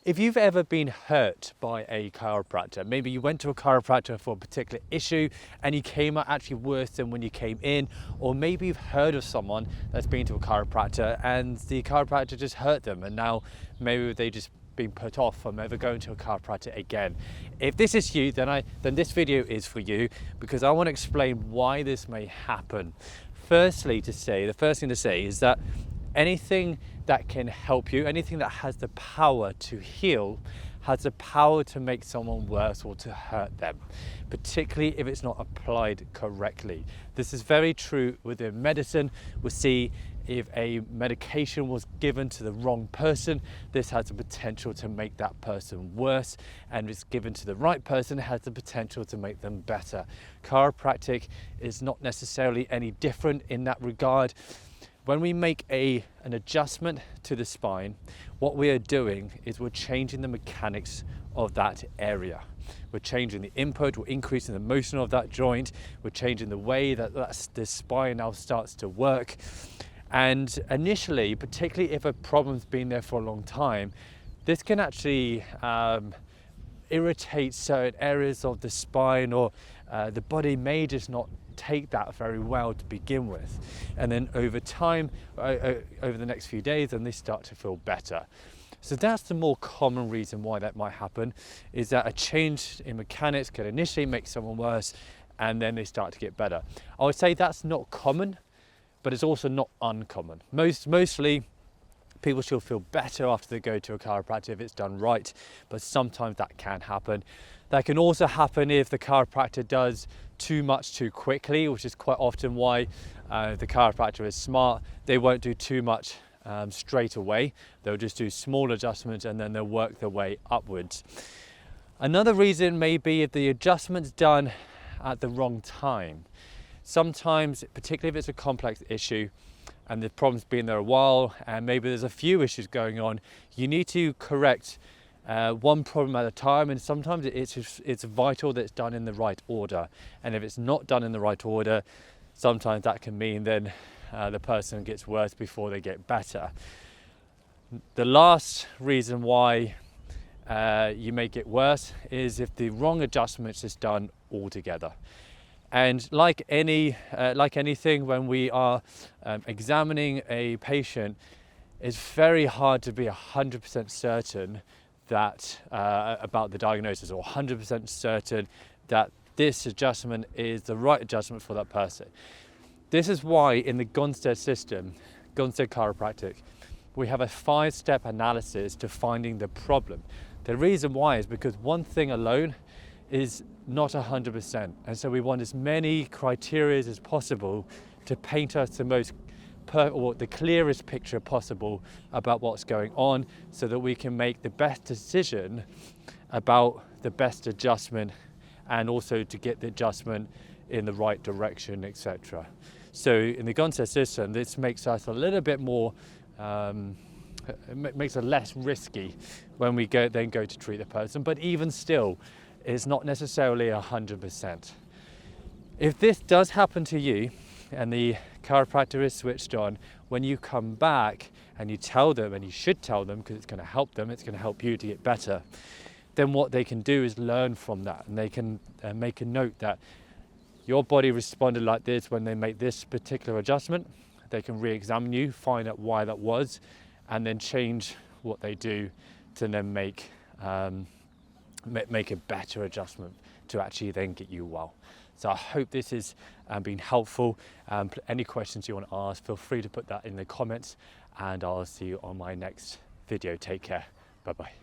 If you've ever been hurt by a chiropractor, maybe you went to a chiropractor for a particular issue and you came out actually worse than when you came in, or maybe you've heard of someone that's been to a chiropractor and the chiropractor just hurt them and now maybe they just been put off from ever going to a chiropractor again. If this is you, then this video is for you, because I want to explain why this may happen. The first thing to say is that anything that can help you, anything that has the power to heal, has the power to make someone worse or to hurt them, particularly if it's not applied correctly. This is very true within medicine. We'll see if a medication was given to the wrong person, this has the potential to make that person worse, and if it's given to the right person, it has the potential to make them better. Chiropractic is not necessarily any different in that regard. When we make an adjustment to the spine, what we are doing is we're changing the mechanics of that area. We're changing the input, we're increasing the motion of that joint, we're changing the way that the spine now starts to work. And initially, particularly if a problem's been there for a long time, this can actually irritate certain areas of the spine, or the body may just not take that very well to begin with. And then over time, over the next few days, then they start to feel better. So that's the more common reason why that might happen, is that a change in mechanics can initially make someone worse and then they start to get better. I would say that's not common, but it's also not uncommon. Mostly people should feel better after they go to a chiropractor if it's done right, but sometimes that can happen. That can also happen if the chiropractor does too much too quickly, which is quite often why the chiropractor is smart. They won't do too much straight away. They'll just do small adjustments and then they'll work their way upwards. Another reason may be if the adjustment's done at the wrong time. Sometimes, particularly if it's a complex issue and the problem's been there a while and maybe there's a few issues going on, you need to correct one problem at a time, and sometimes it's vital that it's done in the right order. And if it's not done in the right order, sometimes that can mean then the person gets worse before they get better. The last reason why you may get worse is if the wrong adjustment is done altogether. And like anything, when we are examining a patient, it's very hard to be 100% certain that about the diagnosis, or 100% certain that this adjustment is the right adjustment for that person. This is why in the Gonstead system, Gonstead Chiropractic, we have a 5-step analysis to finding the problem. The reason why is because one thing alone is not 100%, and so we want as many criteria as possible to paint us the clearest picture possible about what's going on, so that we can make the best decision about the best adjustment, and also to get the adjustment in the right direction, etc. So in the Gonstead system, this makes us a little bit more makes it less risky when we go to treat the person, but even still, it's not necessarily 100%. If this does happen to you and the chiropractor is switched on, when you come back and you tell them, and you should tell them because it's going to help them, it's going to help you to get better, then what they can do is learn from that, and they can make a note that your body responded like this when they make this particular adjustment. They can re-examine you, find out why that was, and then change what they do to then make a better adjustment to actually then get you well. So I hope this has been helpful. Any questions you want to ask, feel free to put that in the comments, and I'll see you on my next video. Take care. Bye-bye.